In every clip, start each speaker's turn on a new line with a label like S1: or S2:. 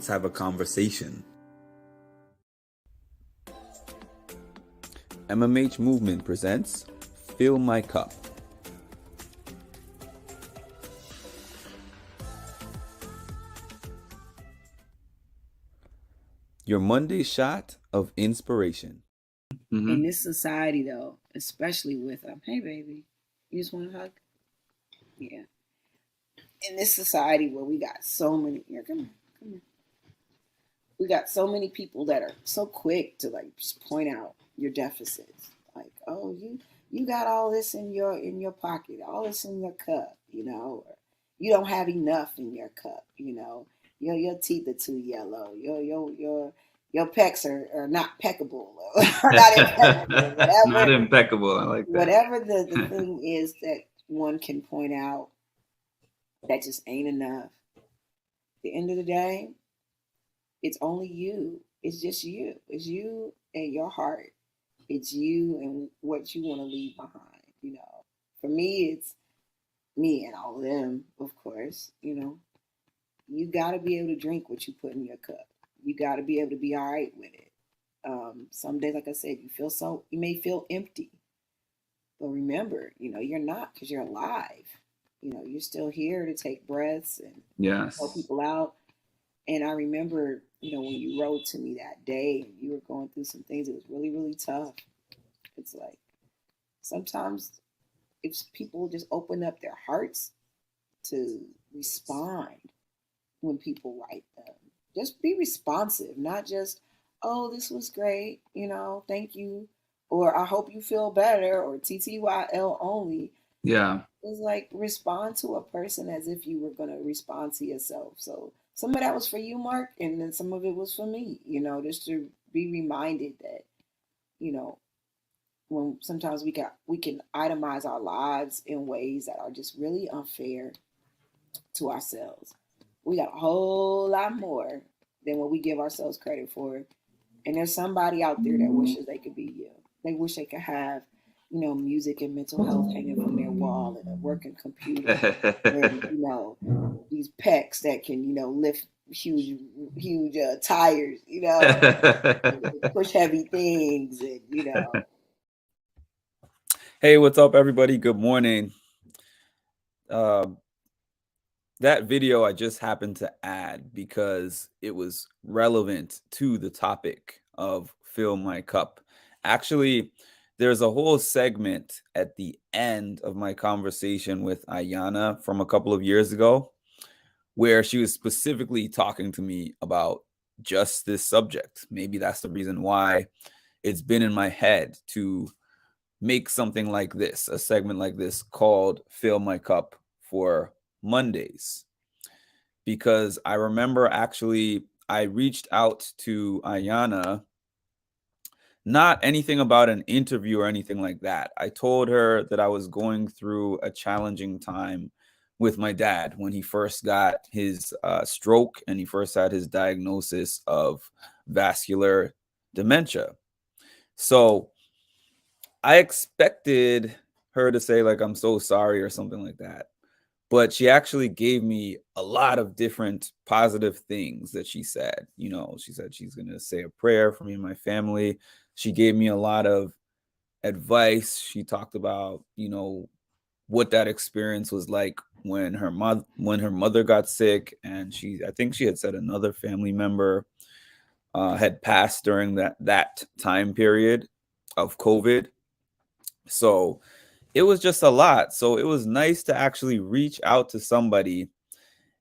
S1: Let's have a conversation. MMH Movement presents Fill My Cup. Your Monday shot of inspiration.
S2: In this society, though, especially with hey baby, you just want a hug? Yeah. In this society where we got so many, come here. We got so many people that are so quick to like just point out your deficits. Like, oh, you got all this in your pocket, all this in your cup, or you don't have enough in your cup, your teeth are too yellow, your pecs are not peckable, or not impeccable, whatever.
S3: Not impeccable. I like that.
S2: Whatever the thing is that one can point out that just ain't enough. At the end of the day, it's only you. It's just you. It's you and your heart. It's you and what you want to leave behind. For me, it's me and all of them, of course. You got to be able to drink what you put in your cup. You got to be able to be all right with it. Some days, like I said, you may feel empty, but remember, you're not, because you're alive. You're still here to take breaths and help people out. And I remember, when you wrote to me that day and you were going through some things, it was really, really tough. It's like sometimes if people just open up their hearts to respond when people write them, just be responsive, not just, oh, this was great, thank you, or I hope you feel better, or TTYL only.
S3: Yeah.
S2: It's like respond to a person as if you were going to respond to yourself. So some of that was for you, Mark, and then some of it was for me, just to be reminded that, when sometimes we can itemize our lives in ways that are just really unfair to ourselves. We got a whole lot more than what we give ourselves credit for. And there's somebody out there that wishes they could be you. They wish they could have, music and mental health hanging from their wall and a working computer and, these pecs that can, lift huge tires, push heavy things and.
S1: Hey, what's up, everybody? Good morning. That video I just happened to add because it was relevant to the topic of Fill My Cup. Actually, there's a whole segment at the end of my conversation with Ayana from a couple of years ago where she was specifically talking to me about just this subject. Maybe that's the reason why it's been in my head to make something like this, a segment like this called Fill My Cup for Mondays. Because I remember actually I reached out to Ayana, not anything about an interview or anything like that. I told her that I was going through a challenging time with my dad when he first got his stroke and he first had his diagnosis of vascular dementia. So I expected her to say like, I'm so sorry or something like that. But she actually gave me a lot of different positive things that she said. She said she's going to say a prayer for me and my family. She gave me a lot of advice. She talked about, what that experience was like when her mother got sick. And I think she had said another family member had passed during that time period of COVID. So it was just a lot. So it was nice to actually reach out to somebody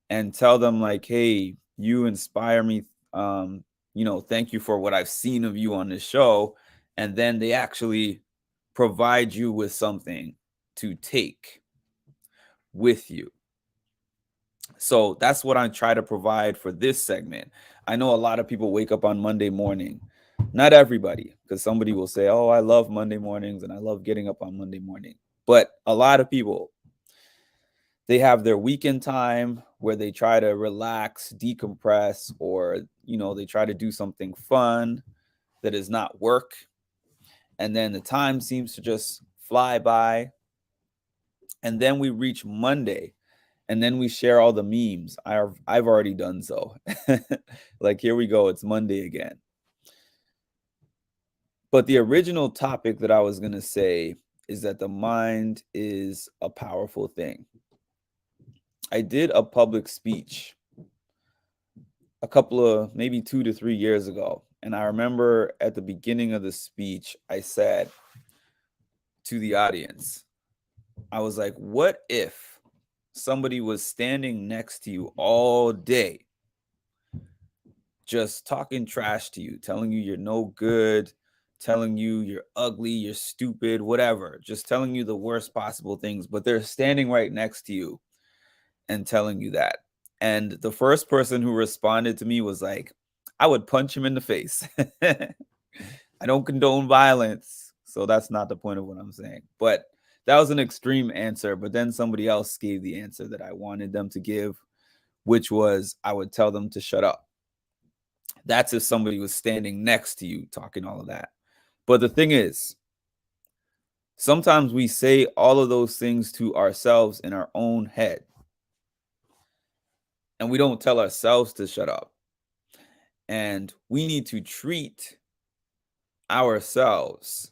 S1: and tell them like, hey, you inspire me. Thank you for what I've seen of you on this show. And then they actually provide you with something to take with you. So that's what I try to provide for this segment. I know a lot of people wake up on Monday morning. Not everybody, because somebody will say, oh, I love Monday mornings and I love getting up on Monday morning. But a lot of people, they have their weekend time where they try to relax, decompress, or, they try to do something fun that is not work. And then the time seems to just fly by. And then we reach Monday And then we share all the memes. I've already done so. Like, here we go. It's Monday again. But the original topic that I was going to say is that the mind is a powerful thing. I did a public speech a couple of maybe 2 to 3 years ago. And I remember at the beginning of the speech, I said to the audience, I was like, what if somebody was standing next to you all day, just talking trash to you, telling you you're no good, telling you you're ugly, you're stupid, whatever, just telling you the worst possible things, but they're standing right next to you and telling you that. And the first person who responded to me was like, I would punch him in the face. I don't condone violence, so that's not the point of what I'm saying. But that was an extreme answer. But then somebody else gave the answer that I wanted them to give, which was I would tell them to shut up. That's if somebody was standing next to you talking all of that. But the thing is, sometimes we say all of those things to ourselves in our own head. And we don't tell ourselves to shut up. And we need to treat ourselves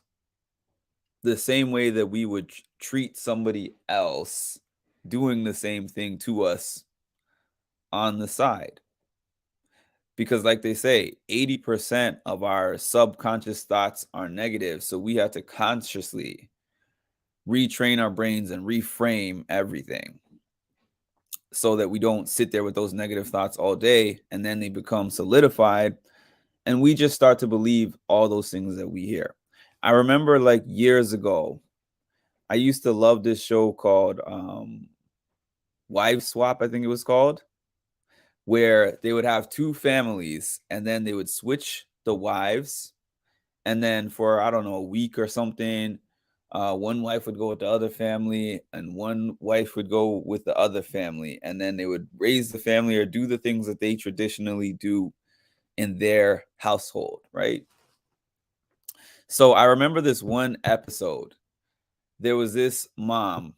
S1: the same way that we would treat somebody else doing the same thing to us on the side. Because like they say, 80% of our subconscious thoughts are negative. So we have to consciously retrain our brains and reframe everything so that we don't sit there with those negative thoughts all day and then they become solidified and we just start to believe all those things that we hear. I remember like years ago, I used to love this show called Wives Swap, I think it was called, where they would have two families and then they would switch the wives. And then for, I don't know, a week or something, one wife would go with the other family and one wife would go with the other family. And then they would raise the family or do the things that they traditionally do in their household, right? So I remember this one episode. There was this mom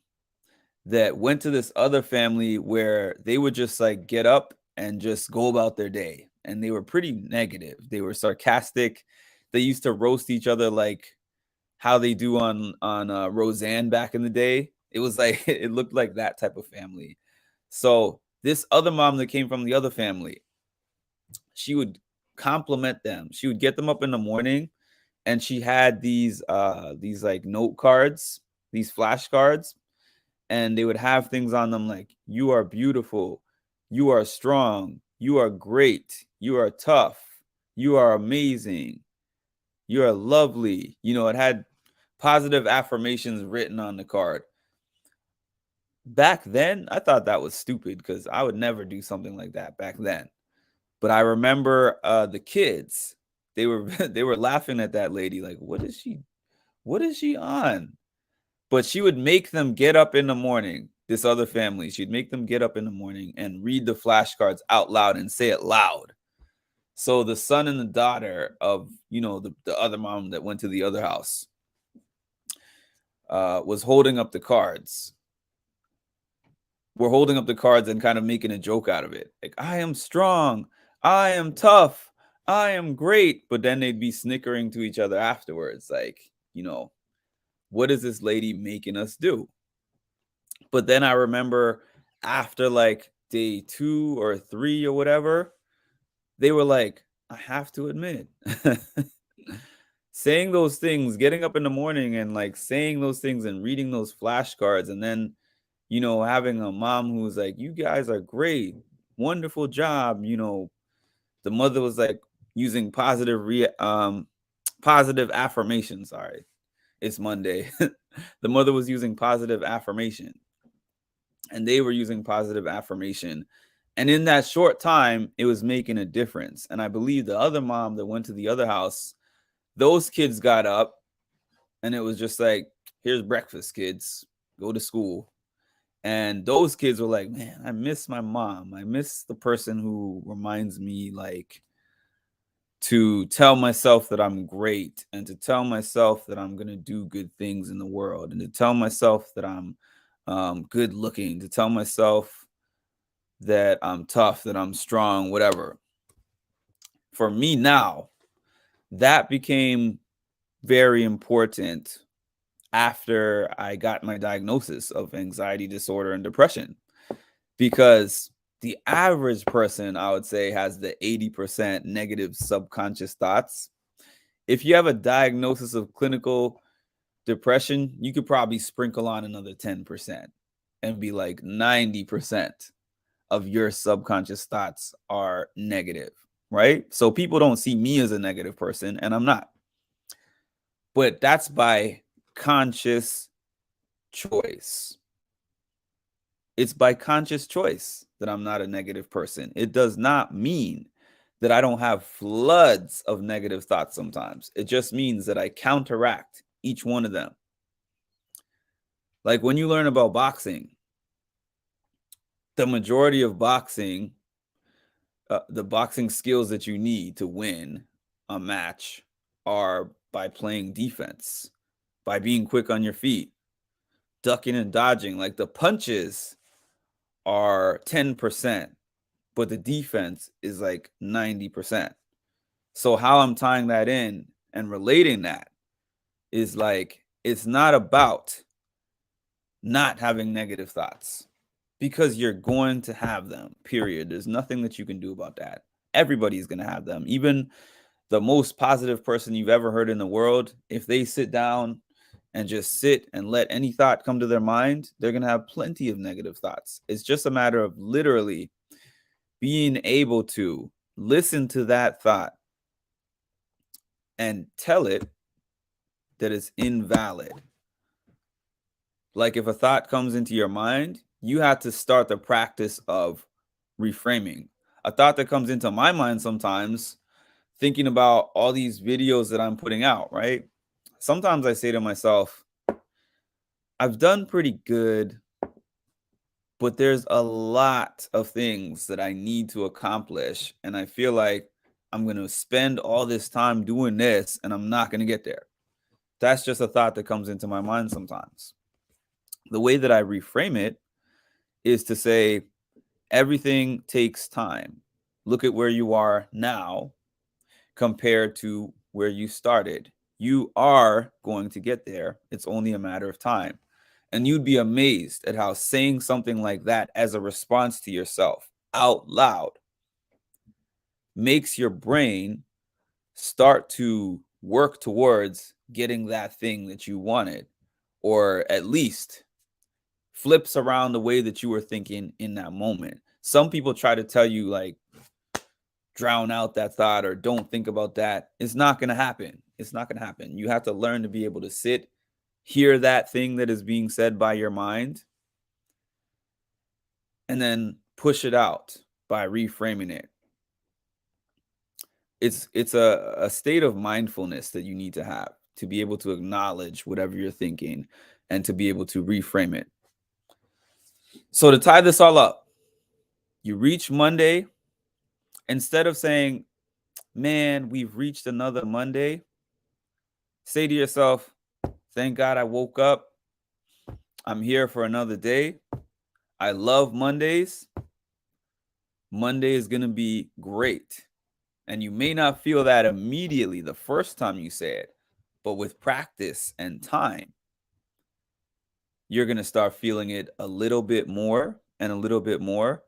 S1: that went to this other family where they would just like get up and just go about their day. And they were pretty negative. They were sarcastic. They used to roast each other like how they do on Roseanne back in the day. It was like, it looked like that type of family. So this other mom that came from the other family, she would compliment them. She would get them up in the morning and she had these like note cards, these flashcards, and they would have things on them like, you are beautiful, you are strong, you are great, you are tough, you are amazing, you are lovely. You know, it had positive affirmations written on the card. Back then, I thought that was stupid because I would never do something like that back then. But I remember the kids, they were laughing at that lady like, what is she on? But she would make them get up in the morning, this other family, she'd make them get up in the morning and read the flashcards out loud and say it loud. So the son and the daughter of, you know, the other mom that went to the other house was holding up the cards. We're holding up the cards and kind of making a joke out of it. Like, I am strong, I am tough, I am great. But then they'd be snickering to each other afterwards. Like, you know, what is this lady making us do? But then I remember after like day 2 or 3 or whatever, they were like, I have to admit, saying those things, getting up in the morning and like saying those things and reading those flashcards, and then, you know, having a mom who was like, you guys are great, wonderful job. You know, the mother was like using positive affirmation. Sorry, it's Monday. The mother was using positive affirmation and they were using positive affirmation. And in that short time, it was making a difference. And I believe the other mom that went to the other house, those kids got up and it was just like, here's breakfast, kids, go to school. And those kids were like, man, I miss my mom. I miss the person who reminds me like to tell myself that I'm great and to tell myself that I'm going to do good things in the world and to tell myself that I'm good looking, to tell myself that I'm tough, that I'm strong, whatever. For me now, that became very important after I got my diagnosis of anxiety disorder and depression, because the average person, I would say, has the 80% negative subconscious thoughts. If you have a diagnosis of clinical depression, you could probably sprinkle on another 10% and be like 90% of your subconscious thoughts are negative, right? So people don't see me as a negative person, and I'm not. But that's by conscious choice. It's by conscious choice that I'm not a negative person. It does not mean that I don't have floods of negative thoughts sometimes. It just means that I counteract each one of them. Like when you learn about boxing, the majority of boxing, the boxing skills that you need to win a match are by playing defense, by being quick on your feet, ducking and dodging. Like the punches are 10%, but the defense is like 90%. So how I'm tying that in and relating that is like, it's not about not having negative thoughts, because you're going to have them, period. There's nothing that you can do about that. Everybody's going to have them. Even the most positive person you've ever heard in the world, if they sit down and just sit and let any thought come to their mind, they're going to have plenty of negative thoughts. It's just a matter of literally being able to listen to that thought and tell it that it's invalid. Like if a thought comes into your mind, you have to start the practice of reframing. A thought that comes into my mind sometimes, thinking about all these videos that I'm putting out, right? Sometimes I say to myself, I've done pretty good, but there's a lot of things that I need to accomplish. And I feel like I'm going to spend all this time doing this and I'm not going to get there. That's just a thought that comes into my mind sometimes. The way that I reframe it is to say, everything takes time. Look at where you are now compared to where you started. You are going to get there. It's only a matter of time. And you'd be amazed at how saying something like that as a response to yourself out loud makes your brain start to work towards getting that thing that you wanted, or at least flips around the way that you were thinking in that moment. Some people try to tell you like, drown out that thought or don't think about that. It's not going to happen. It's not going to happen. You have to learn to be able to sit, hear that thing that is being said by your mind, and then push it out by reframing it. It's a state of mindfulness that you need to have to be able to acknowledge whatever you're thinking and to be able to reframe it. So to tie this all up, you reach Monday, instead of saying, man, we've reached another Monday, say to yourself, thank God I woke up. I'm here for another day. I love Mondays. Monday is going to be great. And you may not feel that immediately the first time you say it, but with practice and time, you're going to start feeling it a little bit more and a little bit more.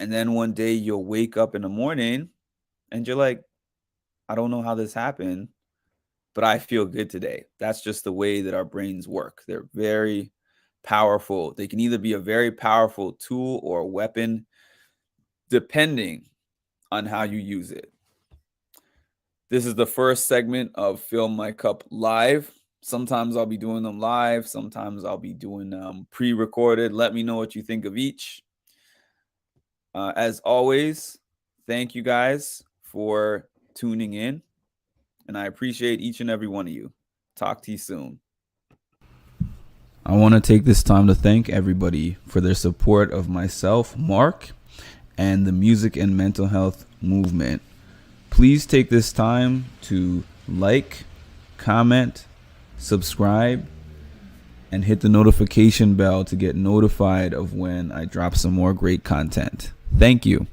S1: And then one day you'll wake up in the morning and you're like, I don't know how this happened, but I feel good today. That's just the way that our brains work. They're very powerful. They can either be a very powerful tool or a weapon, depending on how you use it. This is the first segment of Fill My Cup Live. Sometimes I'll be doing them live. Sometimes I'll be doing them pre-recorded. Let me know what you think of each. As always, thank you guys for tuning in. And I appreciate each and every one of you. Talk to you soon. I want to take this time to thank everybody for their support of myself, Mark, and the music and mental health movement. Please take this time to like, comment, subscribe, and hit the notification bell to get notified of when I drop some more great content. Thank you.